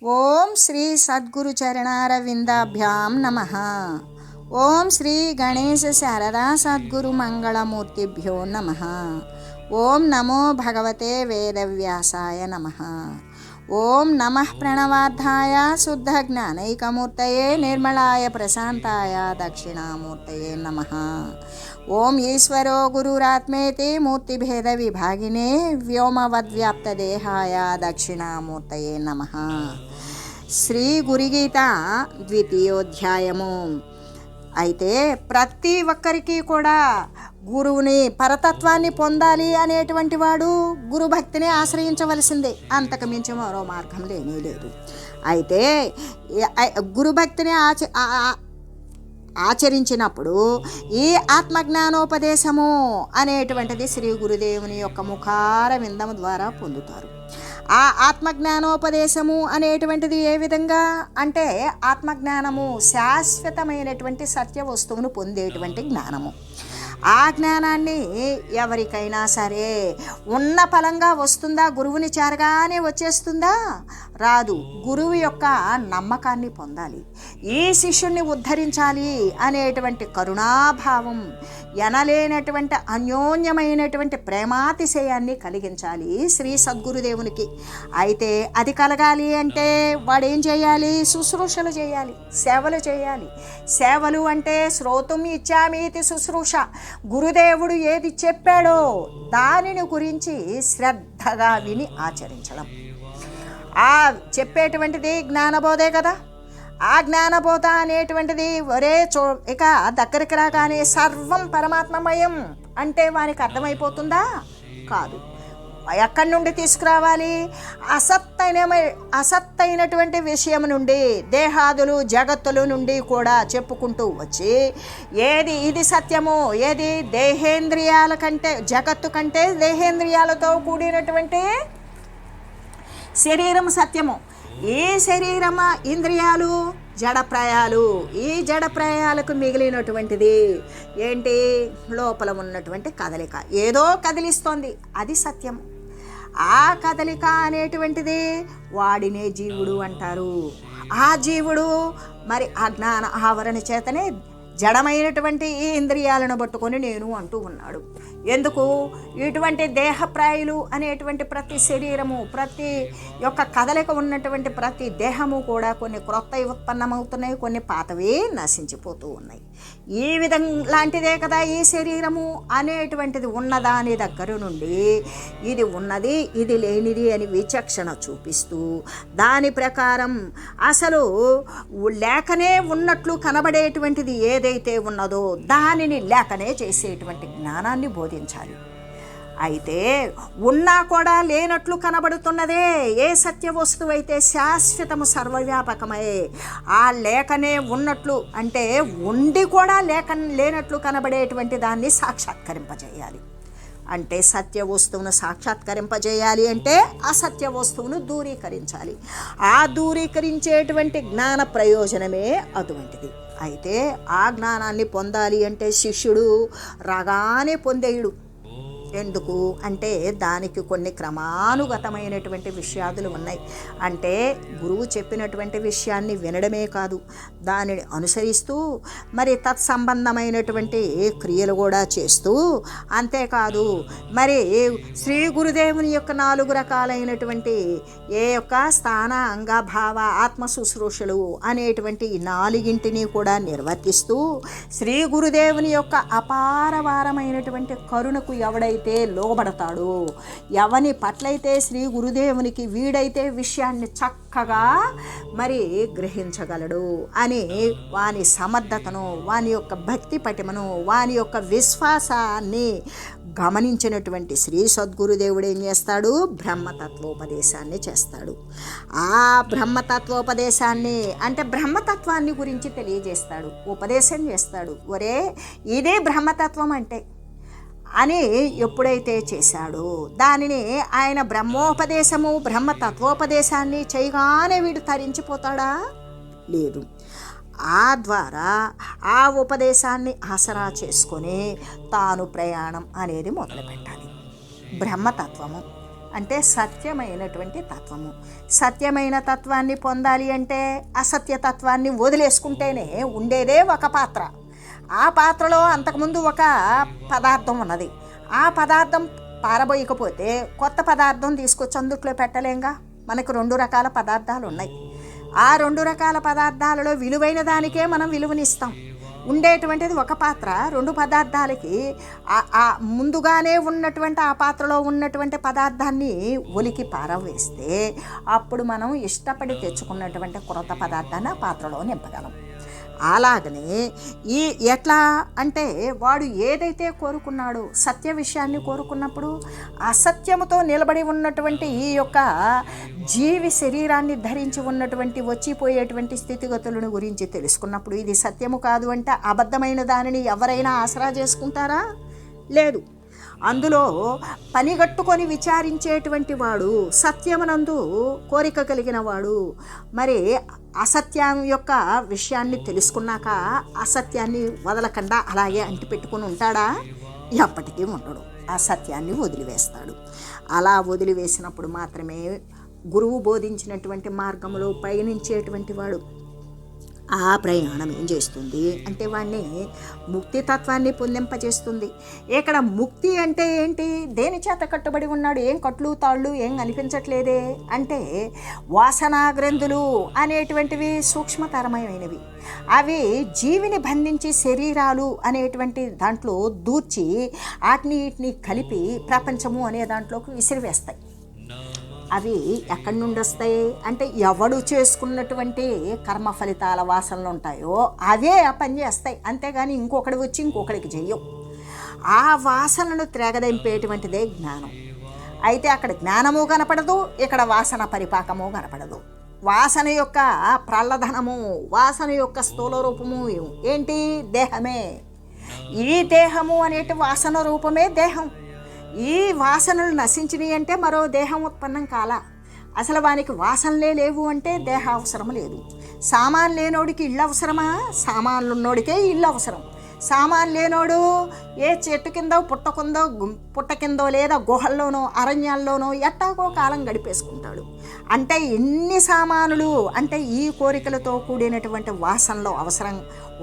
ఓం శ్రీ సద్గురు చరణారవిందాభ్యాం నమః. ఓం శ్రీ గణేశ శారదా సద్గురు మంగళమూర్తిభ్యో నమః. ఓం నమో భగవతే వేదవ్యాసాయ నమః. ఓం నమః ప్రణవార్థాయ శుద్ధ జ్ఞానైకమూర్తయే నిర్మలాయ ప్రశాంతాయ దక్షిణామూర్తయే నమః. ఓం ఈశ్వరో గురురాత్మేతి మూర్తిభేద విభాగినే వ్యోమవద్వ్యాప్తదేహాయ దక్షిణామూర్తయే నమః. శ్రీ గురుగీత ద్వితీయోధ్యాయము. అయితే ప్రతి ఒక్కరికి కూడా గురువుని పరతత్వాన్ని పొందాలి అనేటువంటి వాడు గురుభక్తిని ఆశ్రయించవలసిందే, అంతకు మించి మరో మార్గం లేనే లేదు. అయితే గురుభక్తిని ఆచరించినప్పుడు ఈ ఆత్మజ్ఞానోపదేశము అనేటువంటిది శ్రీ గురుదేవుని యొక్క ముఖార విందము ద్వారా పొందుతారు. ఆ ఆత్మజ్ఞానోపదేశము అనేటువంటిది ఏ విధంగా అంటే, ఆత్మజ్ఞానము శాశ్వతమైనటువంటి సత్య వస్తువును పొందేటువంటి జ్ఞానము. ఆ జ్ఞానాన్ని ఎవరికైనా సరే ఉన్న ఫలంగా వస్తుందా? గురువుని చేరగానే వచ్చేస్తుందా? రాదు. గురువు యొక్క నమ్మకాన్ని పొందాలి, ఈ శిష్యుణ్ణి ఉద్ధరించాలి అనేటువంటి కరుణాభావం, ఎనలేనటువంటి అన్యోన్యమైనటువంటి ప్రేమాతిశయాన్ని కలిగించాలి శ్రీ సద్గురుదేవునికి. అయితే అది కలగాలి అంటే వాడేం చేయాలి? శుశ్రూషలు చేయాలి, సేవలు చేయాలి. సేవలు అంటే శ్రోతుం ఇచ్చామీతి శుశ్రూష. గురుదేవుడు ఏది చెప్పాడో దానిని గురించి శ్రద్ధగా విని ఆచరించడం. ఆ చెప్పేటువంటిది జ్ఞానబోధే కదా. ఆ జ్ఞానబోధ అనేటువంటిది ఇక దగ్గరికి రాగానే సర్వం పరమాత్మమయం అంటే వానికి అర్థమైపోతుందా? కాదు. ఎక్కడి నుండి తీసుకురావాలి? అసత్తైనటువంటి విషయం నుండి, దేహాదులు జగత్తుల నుండి కూడా చెప్పుకుంటూ వచ్చి, ఏది ఇది సత్యము, ఏది దేహేంద్రియాల కంటే, జగత్తు కంటే దేహేంద్రియాలతో కూడినటువంటి శరీరం సత్యము. ఈ శరీరమ ఇంద్రియాలు జడప్రాయాలు. ఈ జడప్రాయాలకు మిగిలినటువంటిది ఏంటి? లోపల ఉన్నటువంటి కదలిక, ఏదో కదిలిస్తోంది, అది సత్యము. ఆ కదలిక అనేటువంటిది వాడినే జీవుడు అంటారు. ఆ జీవుడు మరి ఆ జ్ఞాన ఆవరణ చేతనే జడమైనటువంటి ఈ ఇంద్రియాలను పట్టుకొని నేను అంటూ ఉన్నాడు. ఎందుకు? ఇటువంటి దేహప్రాయులు అనేటువంటి ప్రతి శరీరము, ప్రతి యొక్క కదలిక ఉన్నటువంటి ప్రతి దేహము కూడా కొన్ని క్రొత్తవి ఉత్పన్నమవుతున్నాయి, కొన్ని పాతవి నశించిపోతూ ఉన్నాయి. ఈ లాంటిదే కదా ఈ శరీరము అనేటువంటిది. ఉన్నదాని దగ్గర నుండి ఇది ఉన్నది, ఇది లేనిది అని విచక్షణ చూపిస్తూ దాని ప్రకారం అసలు లేకనే ఉన్నట్లు కనబడేటువంటిది ఏదైతే ఉన్నదో దానిని లేకనే చేసేటువంటి జ్ఞానాన్ని బోధించాలి. అయితే ఉన్నా కూడా లేనట్లు కనబడుతున్నదే ఏ సత్య వస్తువు అయితే శాశ్వతము సర్వవ్యాపకమై ఆ లేకనే ఉన్నట్లు అంటే ఉండి కూడా లేనట్లు కనబడేటువంటి దాన్ని సాక్షాత్కరింపజేయాలి. అంటే సత్య వస్తువును సాక్షాత్కరింపజేయాలి అంటే అసత్య వస్తువును దూరీకరించాలి. ఆ దూరీకరించేటువంటి జ్ఞాన ప్రయోజనమే అటువంటిది. అయితే ఆ జ్ఞానాన్ని పొందాలి అంటే శిష్యుడు రాగానే పొందేయుడు. ఎందుకు అంటే దానికి కొన్ని క్రమానుగతమైనటువంటి విషయాదులు ఉన్నాయి. అంటే గురువు చెప్పినటువంటి విషయాన్ని వినడమే కాదు, దానిని అనుసరిస్తూ మరి తత్సంబంధమైనటువంటి క్రియలు కూడా చేస్తూ, అంతేకాదు మరి శ్రీ గురుదేవుని యొక్క 4 రకాలైనటువంటి ఏ యొక్క స్థాన అంగ భావ ఆత్మ శుశ్రూషలు అనేటువంటి ఈ 4ంటిని కూడా నిర్వర్తిస్తూ శ్రీ గురుదేవుని యొక్క అపారవారమైనటువంటి కరుణకు ఎవడైతే లోబడతాడు, ఎవని పట్లయితే శ్రీ గురుదేవునికి వీడైతే విషయాన్ని చక్కగా మరి గ్రహించగలడు అని వాని సమర్థతను, వాని యొక్క భక్తి పటిమను, వాని యొక్క విశ్వాసాన్ని గమనించినటువంటి శ్రీ సద్గురుదేవుడు ఏం చేస్తాడు? బ్రహ్మతత్వోపదేశాన్ని చేస్తాడు. ఆ బ్రహ్మతత్వోపదేశాన్ని అంటే బ్రహ్మతత్వాన్ని గురించి తెలియజేస్తాడు, ఉపదేశం చేస్తాడు. ఒరే ఇదే బ్రహ్మతత్వం అంటే అని ఎప్పుడైతే చేశాడో దానిని ఆయన బ్రహ్మోపదేశము, బ్రహ్మతత్వోపదేశాన్ని చేయగానే వీడు తరించిపోతాడా? లేదు. ఆ ద్వారా ఆ ఉపదేశాన్ని ఆసరా చేసుకొని తాను ప్రయాణం అనేది మొదలుపెట్టాలి. బ్రహ్మతత్వము అంటే సత్యమైనటువంటి తత్వము. సత్యమైన తత్వాన్ని పొందాలి అంటే అసత్య తత్వాన్ని వదిలేసుకుంటేనే ఉండేదే ఒక పాత్ర. ఆ పాత్రలో అంతకుముందు ఒక పదార్థం ఉన్నది. ఆ పదార్థం పారబోయకపోతే కొత్త పదార్థం తీసుకొచ్చి అందుట్లో పెట్టలేంగా. మనకు 2 రకాల పదార్థాలు ఉన్నాయి. ఆ 2 రకాల పదార్థాలలో విలువైన దానికే మనం విలువనిస్తాం. ఉండేటువంటిది ఒక పాత్ర, 2 పదార్థాలకి ముందుగానే ఉన్నటువంటి ఆ పాత్రలో ఉన్నటువంటి పదార్థాన్ని ఒలికి పారవేస్తే అప్పుడు మనం ఇష్టపడి తెచ్చుకున్నటువంటి కొత్త పదార్థాన్ని ఆ పాత్రలో నింపగలం. అలాగనే ఎట్లా అంటే వాడు ఏదైతే కోరుకున్నాడో సత్య విషయాన్ని కోరుకున్నప్పుడు అసత్యముతో నిలబడి ఉన్నటువంటి ఈ యొక్క జీవి శరీరాన్ని ధరించి ఉన్నటువంటి వచ్చిపోయేటువంటి స్థితిగతులను గురించి తెలుసుకున్నప్పుడు ఇది సత్యము కాదు అంటే అబద్ధమైన దానిని ఎవరైనా ఆసరా చేసుకుంటారా? లేదు. అందులో పనిగట్టుకొని విచారించేటువంటి వాడు సత్యమునందు కోరిక కలిగిన వాడు. మరి అసత్యం యొక్క విషయాన్ని తెలుసుకున్నాక అసత్యాన్ని వదలకుండా అలాగే అంటిపెట్టుకుని ఉంటాడా? ఎప్పటికీ ఉండడు. ఆ సత్యాన్ని వదిలివేస్తాడు. అలా వదిలివేసినప్పుడు మాత్రమే గురువు బోధించినటువంటి మార్గంలో పయనించేటువంటి వాడు ఆ ప్రయాణం ఏం చేస్తుంది అంటే వాడిని ముక్తి తత్వాన్ని పొందింపజేస్తుంది. ఇక్కడ ముక్తి అంటే ఏంటి? దేని చేత కట్టుబడి ఉన్నాడు? ఏం కట్లు తాళ్ళు ఏం అనిపించట్లేదే అంటే వాసనా గ్రంథులు అనేటువంటివి సూక్ష్మతరమైనవి. అవి జీవిని బంధించి శరీరాలు అనేటువంటి దాంట్లో దూర్చి వీటిని కలిపి ప్రపంచము అనే దాంట్లోకి విసిరివేస్తాయి. అవి ఎక్కడి నుండి వస్తాయి అంటే ఎవడు చేసుకున్నటువంటి కర్మ ఫలితాల వాసనలు ఉంటాయో అవే పని చేస్తాయి. అంతేగాని ఇంకొకటి వచ్చి ఇంకొకడికి చెయ్యవు. ఆ వాసనను త్రేగదింపేటువంటిదే జ్ఞానం. అయితే అక్కడ జ్ఞానము కనపడదు, ఇక్కడ వాసన పరిపాకము కనపడదు. వాసన యొక్క ప్రల్లధనము, వాసన యొక్క స్థూల రూపము ఏంటి? దేహమే. ఈ దేహము అనేటి వాసన రూపమే దేహం. ఈ వాసనలు నశించినాయి అంటే మరో దేహం ఉత్పన్నం కాల. అసలు వానికి వాసనలే లేవు అంటే దేహ అవసరం లేదు. సామాన్ లేనోడికి ఇల్లు అవసరమా? సామాన్లు ఉన్నోడికే ఇల్లు అవసరం. సామాన్ లేనోడు ఏ చెట్టు కిందో పుట్ట కిందో లేదా గుహల్లోనో అరణ్యాల్లోనో ఎట్టాగో కాలం గడిపేసుకుంటాడు. అంటే ఇన్ని సామానులు అంటే ఈ కోరికలతో కూడినటువంటి వాసనలు అవసరం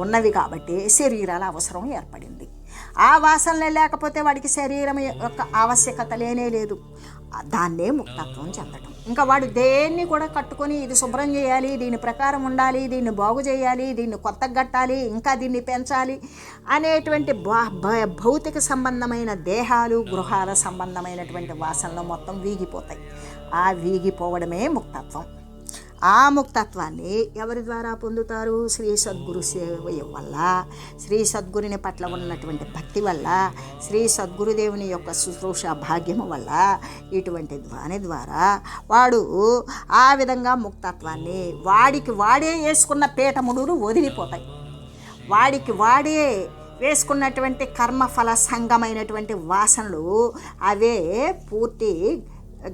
ఉన్నవి కాబట్టి శరీరాల అవసరం ఏర్పడింది. ఆ వాసనలే లేకపోతే వాడికి శరీరం యొక్క ఆవశ్యకత లేనే లేదు. దాన్నే ముక్తత్వం చెందటం. ఇంకా వాడు దేన్ని కూడా కట్టుకొని ఇది శుభ్రం చేయాలి, దీని ప్రకారం ఉండాలి, దీన్ని బాగు చేయాలి, దీన్ని కొత్తగా కట్టాలి, ఇంకా దీన్ని పెంచాలి అనేటువంటి భౌతిక సంబంధమైన దేహాలు గృహాల సంబంధమైనటువంటి వాసనలు మొత్తం వీగిపోతాయి. ఆ వీగిపోవడమే ముక్తత్వం. ఆ ముక్తత్వాన్ని ఎవరి ద్వారా పొందుతారు? శ్రీ సద్గురు సేవ వల్ల, శ్రీ సద్గురుని పట్ల ఉన్నటువంటి భక్తి వల్ల, శ్రీ సద్గురుదేవుని యొక్క శుశ్రూష భాగ్యము వల్ల, ఇటువంటి దాని ద్వారా వాడు ఆ విధంగా ముక్తత్వాన్ని వాడికి వాడే వేసుకున్న పీఠముడులు వదిలిపోతాయి. వాడికి వాడే వేసుకున్నటువంటి కర్మఫల సంగమైనటువంటి వాసనలు అవే పూర్తి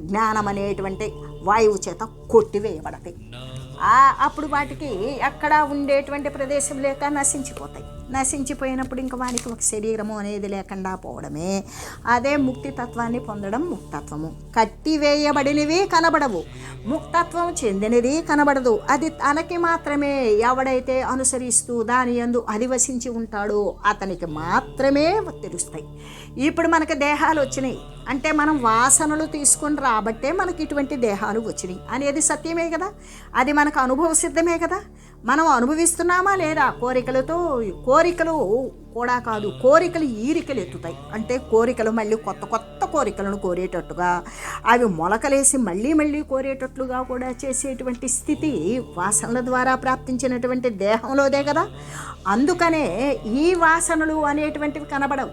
జ్ఞానం అనేటువంటి వాయువు చేత కొట్టివేయబడతాయి. అప్పుడు వాటికి ఎక్కడ ఉండేటువంటి ప్రదేశం లేక నశించిపోతాయి. నశించిపోయినప్పుడు ఇంక వానికి ఒక శరీరము అనేది లేకుండా పోవడమే అదే ముక్తి తత్వాన్ని పొందడం ముక్తత్వము. కట్టివేయబడినవి కనబడవు, ముక్తత్వం చెందినది కనబడదు. అది తనకి మాత్రమే ఎవడైతే అనుసరిస్తూ దాని యందు అధివసించి ఉంటాడో అతనికి మాత్రమే తెలుస్తాయి. ఇప్పుడు మనకు దేహాలు వచ్చినాయి అంటే మనం వాసనలు తీసుకొని రాబట్టే మనకి ఇటువంటి దేహాలు వచ్చినాయి అనేది సత్యమే కదా. అది మనకు అనుభవ సిద్ధమే కదా. మనం అనుభవిస్తున్నామా లేదా? కోరికలు కూడా కాదు, కోరికలు ఈరికలు ఎత్తుతాయి. అంటే కోరికలు మళ్ళీ కొత్త కోరికలను కోరేటట్టుగా, అవి మొలకలేసి మళ్ళీ కోరేటట్లుగా కూడా చేసేటువంటి స్థితి వాసనల ద్వారా ప్రాప్తించినటువంటి దేహంలోదే కదా. అందుకనే ఈ వాసనలు అనేటువంటివి కనబడవు,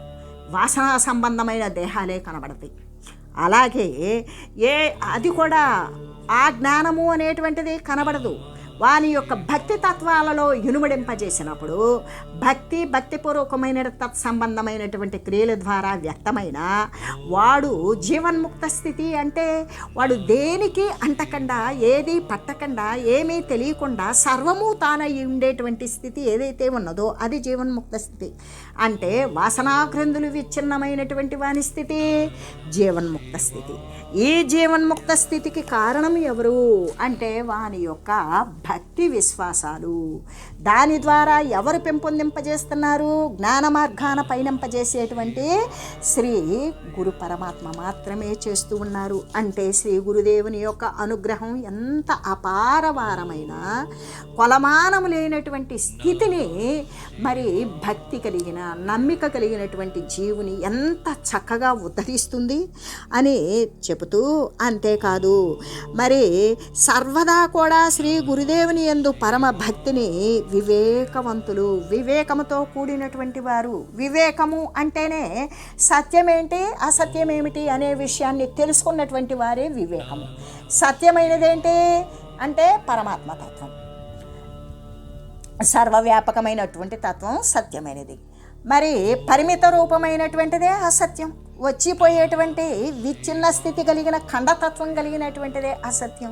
వాసన సంబంధమైన దేహాలే కనబడతాయి. అలాగే అది కూడా ఆ జ్ఞానము అనేటువంటిది కనబడదు. వాని యొక్క భక్తి తత్వాలలో ఇనుమడింపజేసినప్పుడు భక్తిపూర్వకమైన తత్సంబంధమైనటువంటి క్రియల ద్వారా వ్యక్తమైన వాడు జీవన్ముక్త స్థితి. అంటే వాడు దేనికి అంటకుండా, ఏది పట్టకుండా, ఏమీ తెలియకుండా సర్వము తానై ఉండేటువంటి స్థితి ఏదైతే ఉన్నదో అది జీవన్ముక్త స్థితి. అంటే వాసనాగ్రంథులు విచ్ఛిన్నమైనటువంటి వాని స్థితి జీవన్ముక్త స్థితి. ఈ జీవన్ముక్త స్థితికి కారణం ఎవరు అంటే వాని యొక్క భక్తి విశ్వాసాలు. దాని ద్వారా ఎవరు పెంపొందింపజేస్తున్నారు? జ్ఞాన మార్గాన పయనింపజేసేటువంటి శ్రీ గురు పరమాత్మ మాత్రమే చేస్తూ ఉన్నారు. అంటే శ్రీ గురుదేవుని యొక్క అనుగ్రహం ఎంత అపారవారమైన కొలమానము లేనటువంటి స్థితిని మరి భక్తి కలిగిన, నమ్మిక కలిగినటువంటి జీవుని ఎంత చక్కగా ఉద్ధరిస్తుంది అని చెబుతూ, అంతేకాదు మరి సర్వదా కూడా శ్రీ గురుదేవుని యందు పరమ భక్తిని వివేకవంతులు, వివేకముతో కూడినటువంటి వారు. వివేకము అంటేనే సత్యమేంటి అసత్యమేమిటి అనే విషయాన్ని తెలుసుకున్నటువంటి వారే వివేకము. సత్యమైనదేంటి అంటే పరమాత్మ తత్వం, సర్వవ్యాపకమైనటువంటి తత్వం సత్యమైనది. మరి పరిమిత రూపమైనటువంటిదే అసత్యం. వచ్చిపోయేటువంటి విచ్ఛిన్న స్థితి కలిగిన ఖండతత్వం కలిగినటువంటిదే అసత్యం.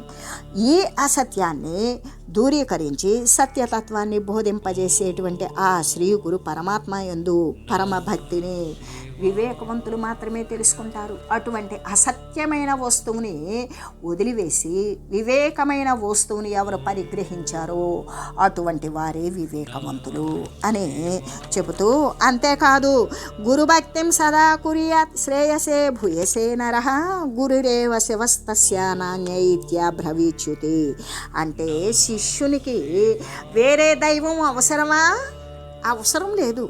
ఈ అసత్యాన్ని దూరీకరించి సత్యతత్వాన్ని బోధింపజేసేటువంటి ఆ శ్రీ గురు పరమాత్మ యందు పరమ భక్తిని వివేకవంతులు మాత్రమే తెలుసుకుంటారు. అటువంటి అసత్యమైన వస్తువుని వదిలివేసి వివేకమైన వస్తువుని ఎవరు పరిగ్రహించారో అటువంటి వారే వివేకవంతులు అని చెబుతూ, అంతేకాదు గురుభక్తిం సదా కుర్యాత్ శ్రేయసే భూయసే నరః గురురేవ శివస్తస్య నాణ్యైత్య బ్రవీచ్యుతి. అంటే శిష్యునికి వేరే దైవం అవసరమా? అవసరం లేదు.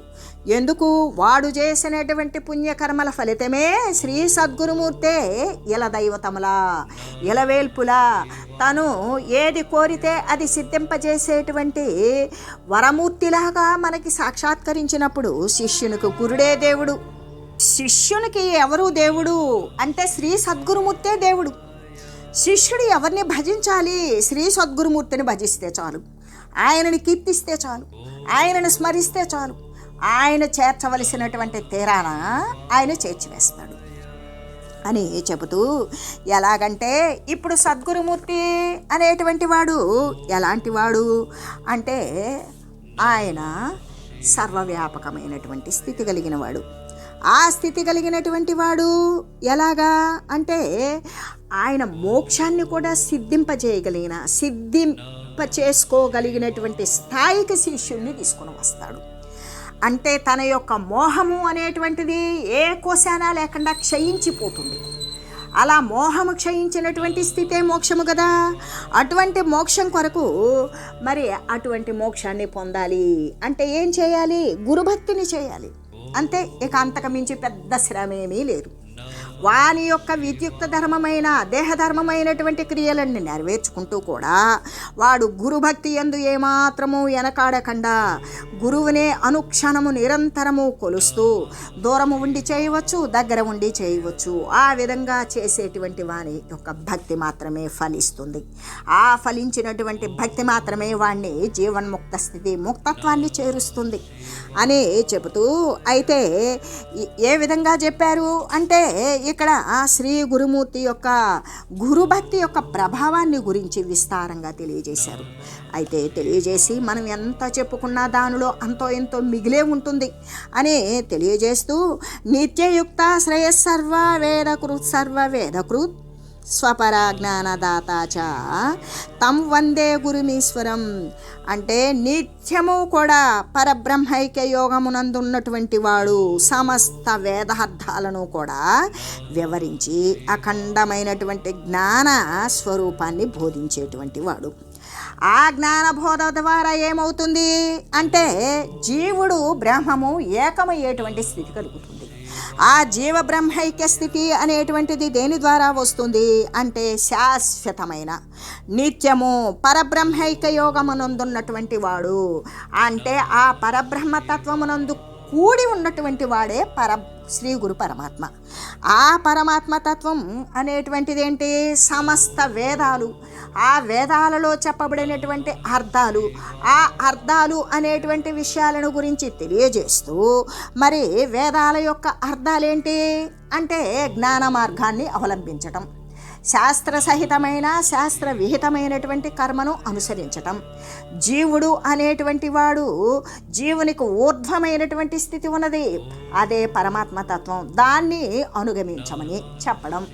ఎందుకు? వాడు చేసినటువంటి పుణ్యకర్మల ఫలితమే శ్రీ సద్గురుమూర్తే ఇల దైవతములా, ఇలవేల్పులా తను ఏది కోరితే అది సిద్ధింపజేసేటువంటి వరమూర్తిలాగా మనకి సాక్షాత్కరించినప్పుడు శిష్యునికి గురుడే దేవుడు. శిష్యునికి ఎవరు దేవుడు అంటే శ్రీ సద్గురుమూర్తే దేవుడు. శిష్యుడు ఎవరిని భజించాలి? శ్రీ సద్గురుమూర్తిని భజిస్తే చాలు, ఆయనని కీర్తిస్తే చాలు, ఆయనను స్మరిస్తే చాలు. ఆయన చేర్చవలసినటువంటి తీరాన ఆయన చేర్చివేస్తాడు అని చెబుతూ, ఎలాగంటే ఇప్పుడు సద్గురుమూర్తి అనేటువంటి వాడు ఎలాంటి వాడు అంటే ఆయన సర్వవ్యాపకమైనటువంటి స్థితి కలిగిన వాడు. ఆ స్థితి కలిగినటువంటి వాడు ఎలాగా అంటే ఆయన మోక్షాన్ని కూడా చేసుకోగలిగినటువంటి స్థాయికి శిష్యుల్ని తీసుకుని వస్తాడు. అంటే తన యొక్క మోహము అనేటువంటిది ఏ కోశానా లేకుండా క్షయించిపోతుంది. అలా మోహము క్షయించినటువంటి స్థితే మోక్షము కదా. అటువంటి మోక్షం కొరకు మరి అటువంటి మోక్షాన్ని పొందాలి అంటే ఏం చేయాలి? గురుభక్తిని చేయాలి. అంతే, ఇక అంతకు మించి పెద్ద శ్రమ ఏమీ లేదు. వాని యొక్క విద్యుక్త ధర్మమైన దేహధర్మమైనటువంటి క్రియలన్నీ నెరవేర్చుకుంటూ కూడా వాడు గురుభక్తి యందు ఏమాత్రము వెనకాడకుండా గురువునే అనుక్షణము నిరంతరము కొలుస్తూ దూరము ఉండి చేయవచ్చు, దగ్గర ఉండి చేయవచ్చు. ఆ విధంగా చేసేటువంటి వాని యొక్క భక్తి మాత్రమే ఫలిస్తుంది. ఆ ఫలించినటువంటి భక్తి మాత్రమే వాణ్ణి జీవన్ముక్త స్థితి, ముక్తత్వాన్ని చేరుస్తుంది అని చెబుతూ, అయితే ఏ విధంగా చెప్పారు అంటే ఇక్కడ శ్రీ గురుమూర్తి యొక్క గురుభక్తి యొక్క ప్రభావాన్ని గురించి విస్తారంగా తెలియజేశారు. అయితే తెలియజేసి మనం ఎంత చెప్పుకున్నా దానిలో అంతో ఎంతో మిగిలే ఉంటుంది అని తెలియజేస్తూ, నిత్యయుక్త శ్రేయస్సర్వ వేదకృత్ సర్వ వేదకృత్ స్వపరాజ్ఞానదాతాచ తం వందే గురుమీశ్వరం. అంటే నిత్యము కూడా పరబ్రహ్మైక్య యోగమునందున్నటువంటి వాడు సమస్త వేదార్థాలను కూడా వివరించి అఖండమైనటువంటి జ్ఞాన స్వరూపాన్ని బోధించేటువంటి వాడు. ఆ జ్ఞానబోధ ద్వారా ఏమవుతుంది అంటే జీవుడు బ్రహ్మము ఏకమయ్యేటువంటి స్థితి కలుగుతుంది. ఆ జీవ బ్రహ్మైక్య స్థితి అనేటువంటిది దేని ద్వారా వస్తుంది అంటే శాశ్వతమైన నిత్యము పరబ్రహ్మైక్య యోగమునందున్నటువంటి వాడు. అంటే ఆ పరబ్రహ్మతత్వమునందు కూడి ఉన్నటువంటి వాడే శ్రీ గురు పరమాత్మ. ఆ పరమాత్మ తత్వం అనేటువంటిది ఏంటి? సమస్త వేదాలు, ఆ వేదాలలో చెప్పబడినటువంటి అర్థాలు, ఆ అర్థాలు అనేటువంటి విషయాలను గురించి తెలియజేస్తూ, మరి వేదాల యొక్క అర్థాలేంటి అంటే జ్ఞాన మార్గాన్ని అవలంబించటం, శాస్త్రసహితమైన శాస్త్ర విహితమైనటువంటి కర్మను అనుసరించటం, జీవుడు అనేటువంటి వాడు జీవునికి ఊర్ధ్వమైనటువంటి స్థితి ఉన్నది, అదే పరమాత్మతత్వం, దాన్ని అనుగమించమని చెప్పడం.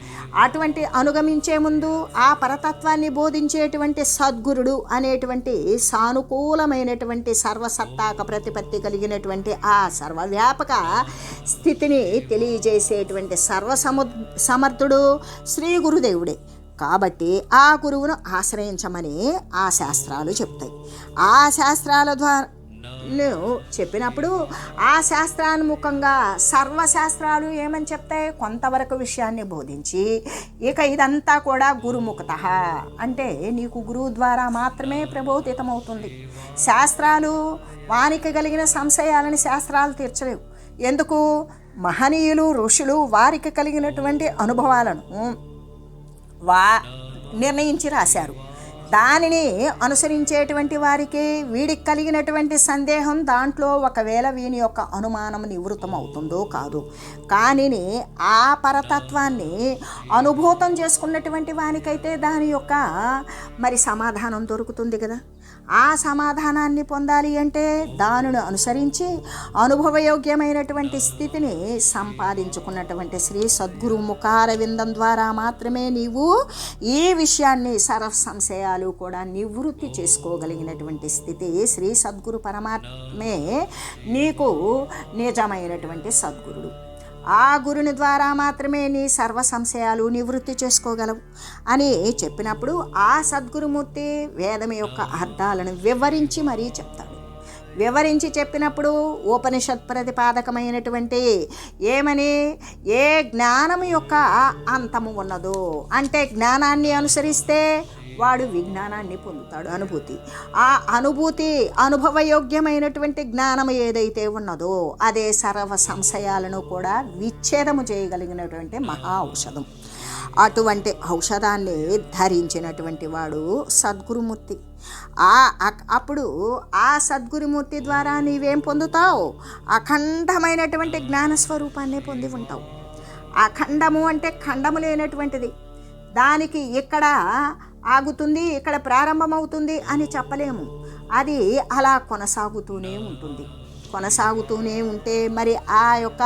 అటువంటి అనుగమించే ముందు ఆ పరతత్వాన్ని బోధించేటువంటి సద్గురుడు అనేటువంటి సానుకూలమైనటువంటి సర్వసత్తాక ప్రతిపత్తి కలిగినటువంటి ఆ సర్వవ్యాపక స్థితిని తెలియజేసేటువంటి సమర్థుడు శ్రీ గురుదేవుడే. కాబట్టి ఆ గురువును ఆశ్రయించమని ఆ శాస్త్రాలు చెప్తాయి. ఆ శాస్త్రాల ద్వారా చెప్పినప్పుడు ఆ శాస్త్రానుముఖంగా సర్వశాస్త్రాలు ఏమని చెప్తాయి? కొంతవరకు విషయాన్ని బోధించి ఇక ఇదంతా కూడా గురుముఖత అంటే నీకు గురువు ద్వారా మాత్రమే ప్రబోధితమవుతుంది. శాస్త్రాలు వానికి కలిగిన సంశయాలని శాస్త్రాలు తీర్చలేవు. ఎందుకు? మహనీయులు ఋషులు వారికి కలిగినటువంటి అనుభవాలను నిర్ణయించి రాశారు. దానిని అనుసరించేటువంటి వారికి వీడికి కలిగినటువంటి సందేహం దాంట్లో ఒకవేళ వీని యొక్క అనుమానం నివృత్తం అవుతుందో కాదు. కానీ ఆ పరతత్వాన్ని అనుభూతం చేసుకున్నటువంటి వానికైతే దాని యొక్క మరి సమాధానం దొరుకుతుంది కదా. ఆ సమాధానాన్ని పొందాలి అంటే దానిని అనుసరించి అనుభవయోగ్యమైనటువంటి స్థితిని సంపాదించుకున్నటువంటి శ్రీ సద్గురు ముఖారవిందం ద్వారా మాత్రమే నీవు ఈ విషయాన్ని సంశయాలు కూడా నివృత్తి చేసుకోగలిగినటువంటి స్థితి. శ్రీ సద్గురు పరమాత్మే నీకు నిజమైనటువంటి సద్గురుడు. ఆ గురుని ద్వారా మాత్రమే నీ సర్వ సంశయాలు నివృత్తి చేసుకోగలవు అని చెప్పినప్పుడు ఆ సద్గురుమూర్తి వేదం యొక్క అర్థాలను వివరించి మరీ చెప్తాడు. వివరించి చెప్పినప్పుడు ఉపనిషత్ ప్రతిపాదకమైనటువంటి ఏమని, ఏ జ్ఞానం యొక్క అంతము ఉన్నదో అంటే జ్ఞానాన్ని అనుసరిస్తే వాడు విజ్ఞానాన్ని పొందుతాడు, అనుభూతి. ఆ అనుభూతి అనుభవయోగ్యమైనటువంటి జ్ఞానం ఏదైతే ఉన్నదో అదే సర్వ సంశయాలను కూడా విచ్ఛేదము చేయగలిగినటువంటి మహా ఔషధం. అటువంటి ఔషధాన్ని ధరించినటువంటి వాడు సద్గురుమూర్తి. అప్పుడు ఆ సద్గురుమూర్తి ద్వారా నీవేం పొందుతావు? అఖండమైనటువంటి జ్ఞానస్వరూపాన్ని పొంది ఉంటావు. అఖండము అంటే ఖండము లేనటువంటిది. దానికి ఇక్కడ ఆగుతుంది, ఇక్కడ ప్రారంభమవుతుంది అని చెప్పలేము. అది అలా కొనసాగుతూనే ఉంటుంది. కొనసాగుతూనే ఉంటే మరి ఆ యొక్క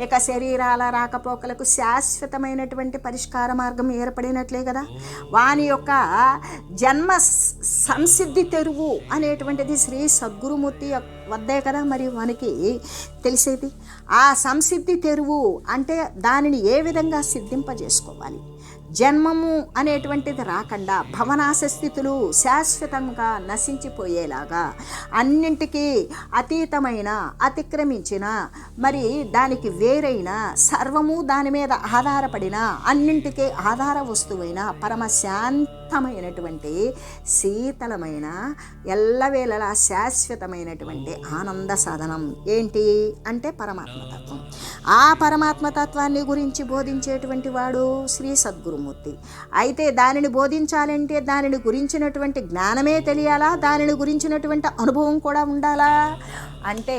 ఇక శరీరాల రాకపోకలకు శాశ్వతమైనటువంటి పరిష్కార మార్గం ఏర్పడినట్లే కదా. వాని యొక్క జన్మ సంసిద్ధి తెరువు అనేటువంటిది శ్రీ సద్గురుమూర్తి వద్దే కదా మరి వానికి తెలిసేది. ఆ సంసిద్ధి తెరువు అంటే దానిని ఏ విధంగా సిద్ధింపజేసుకోవాలి, జన్మము అనేటువంటిది రాకుండా భవనాశ స్థితులు శాశ్వతంగా నశించిపోయేలాగా అన్నింటికీ అతీతమైన అతిక్రమించిన మరి దానికి వేరైన సర్వము దాని మీద ఆధారపడిన అన్నింటికీ ఆధార వస్తువైన పరమశాంతమైనటువంటి శీతలమైన ఎల్లవేళలా శాశ్వతమైనటువంటి ఆనంద సాధనం ఏంటి అంటే పరమాత్మతత్వం. ఆ పరమాత్మతత్వాన్ని గురించి బోధించేటువంటి వాడు శ్రీ సద్గురుమూర్తి. అయితే దానిని బోధించాలంటే దానిని గురించినటువంటి జ్ఞానమే తెలియాలా, దానిని గురించినటువంటి అనుభవం కూడా ఉండాలా అంటే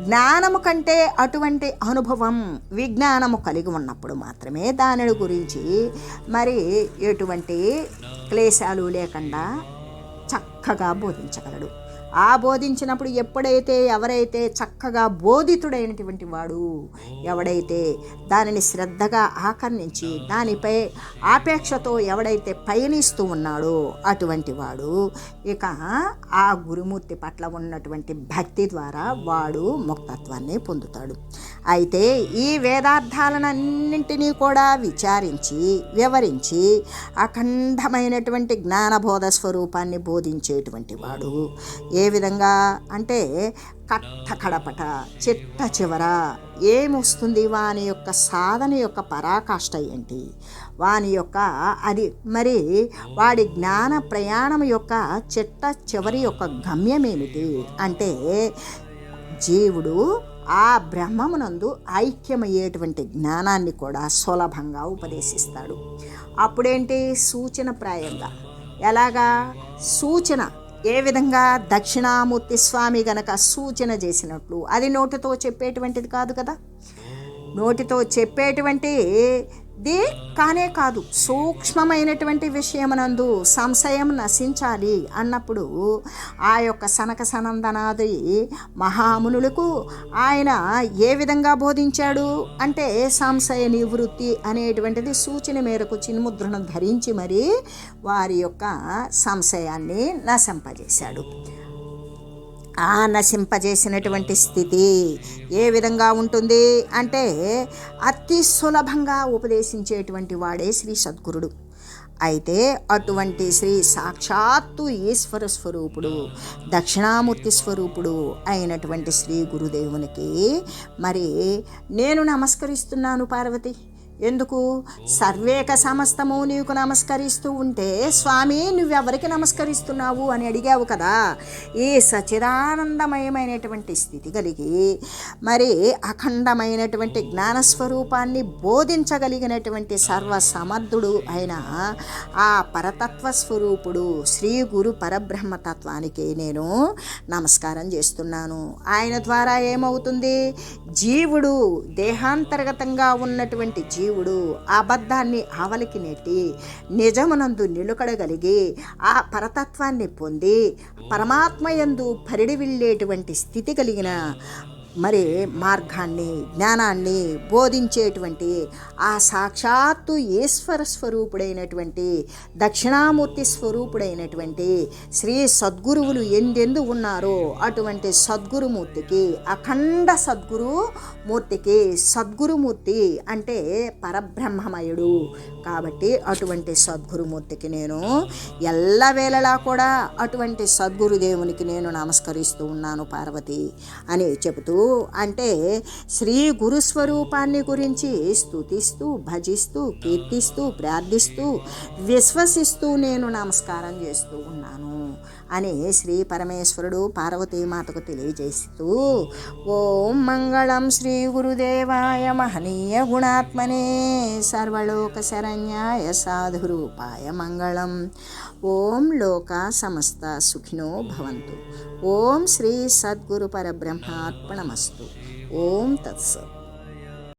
జ్ఞానము కంటే అటువంటి అనుభవం విజ్ఞానము కలిగి ఉన్నప్పుడు మాత్రమే దానిని గురించి మరి ఎటువంటి క్లేశాలు లేకుండా చక్కగా బోధించగలడు. ఆ బోధించినప్పుడు ఎవరైతే చక్కగా బోధితుడైనటువంటి వాడు, ఎవడైతే దానిని శ్రద్ధగా ఆకర్ణించి దానిపై ఆపేక్షతో ఎవడైతే పయనిస్తూ ఉన్నాడో అటువంటి వాడు ఇక ఆ గురుమూర్తి పట్ల ఉన్నటువంటి భక్తి ద్వారా వాడు ముక్తత్వాన్ని పొందుతాడు. అయితే ఈ వేదార్థాలన్నింటినీ కూడా విచారించి వివరించి అఖండమైనటువంటి జ్ఞానబోధ స్వరూపాన్ని బోధించేటువంటి వాడు ఏ విధంగా అంటే కట్టకడపట చిట్ట చివర ఏమొస్తుంది, వాని యొక్క సాధన యొక్క పరాకాష్ఠ ఏంటి, వాని యొక్క అది మరి వాడి జ్ఞాన ప్రయాణం యొక్క చిట్ట చివరి యొక్క గమ్యం ఏమిటి అంటే జీవుడు ఆ బ్రహ్మమునందు ఐక్యమయ్యేటువంటి జ్ఞానాన్ని కూడా సులభంగా ఉపదేశిస్తాడు. అప్పుడేంటి, సూచనప్రాయంగా. ఎలాగా సూచన? ఏ విధంగా? దక్షిణామూర్తి స్వామి గనక సూచన చేసినట్లు. అది నోటితో చెప్పేటువంటిది కాదు కదా. నోటితో చెప్పేటువంటిది కానే కాదు, సూక్ష్మమైనటువంటి విషయమునందు సంశయం నశించాలి అన్నప్పుడు ఆ యొక్క సనక సనందనాది మహామునులకు ఆయన ఏ విధంగా బోధించాడు అంటే, సంశయ నివృత్తి అనేటువంటిది సూచన మేరకు చిన్ముద్రను ధరించి మరీ వారి యొక్క సంశయాన్ని నశింపజేశాడు. ఆ నశింపజేసినటువంటి స్థితి ఏ విధంగా ఉంటుంది అంటే, అతి సులభంగా ఉపదేశించేటువంటి వాడే శ్రీ సద్గురుడు. అయితే అటువంటి శ్రీ సాక్షాత్తు ఈశ్వర స్వరూపుడు, దక్షిణామూర్తి స్వరూపుడు అయినటువంటి శ్రీ గురుదేవునికి మరి నేను నమస్కరిస్తున్నాను పార్వతి. ఎందుకు? సర్వేక సమస్తము నీకు నమస్కరిస్తూ ఉంటే స్వామి నువ్వెవరికి నమస్కరిస్తున్నావు అని అడిగావు కదా. ఈ సచిదానందమయమైనటువంటి స్థితి కలిగి మరి అఖండమైనటువంటి జ్ఞానస్వరూపాన్ని బోధించగలిగినటువంటి సర్వసమర్థుడు అయిన ఆ పరతత్వ స్వరూపుడు శ్రీ గురు పరబ్రహ్మతత్వానికి నేను నమస్కారం చేస్తున్నాను. ఆయన ద్వారా ఏమవుతుంది? జీవుడు దేహాంతర్గతంగా ఉన్నటువంటి జీవుడు అబద్ధాన్ని ఆవలికి నెట్టి నిజమునందు నిలుకడగలిగి ఆ పరతత్వాన్ని పొంది పరమాత్మయందు పరిడివిల్లేటువంటి స్థితి కలిగిన మరి మార్గాన్ని, జ్ఞానాన్ని బోధించేటువంటి ఆ సాక్షాత్తు ఈశ్వర స్వరూపుడైనటువంటి దక్షిణామూర్తి స్వరూపుడైనటువంటి శ్రీ సద్గురువులు ఎందెందు ఉన్నారో అటువంటి సద్గురుమూర్తికి, అఖండ సద్గురుమూర్తికి, సద్గురుమూర్తి అంటే పరబ్రహ్మమయుడు కాబట్టి అటువంటి సద్గురుమూర్తికి నేను ఎల్లవేళలా కూడా అటువంటి సద్గురుదేవునికి నేను నమస్కరిస్తూ ఉన్నాను పార్వతి అని చెబుతూ, అంటే శ్రీ గురుస్వరూపాన్ని గురించి స్తుతిస్తూ, భజిస్తూ, కీర్తిస్తూ, ప్రార్థిస్తూ, విశ్వసిస్తూ నేను నమస్కారం చేస్తూ ఉన్నాను అని శ్రీ పరమేశ్వరుడు పార్వతీమాతకు తెలియజేస్తూ, ఓం మంగళం శ్రీ గురుదేవాయ మహనీయ గుణాత్మనే సర్వలోక శరణ్యాయ సాధురూపాయ మంగళం. ఓం లోక సమస్త సుఖినో భవంతు. ఓం శ్రీ సద్గురు పరబ్రహ్మార్పణమస్తు. ఓం తత్సత్.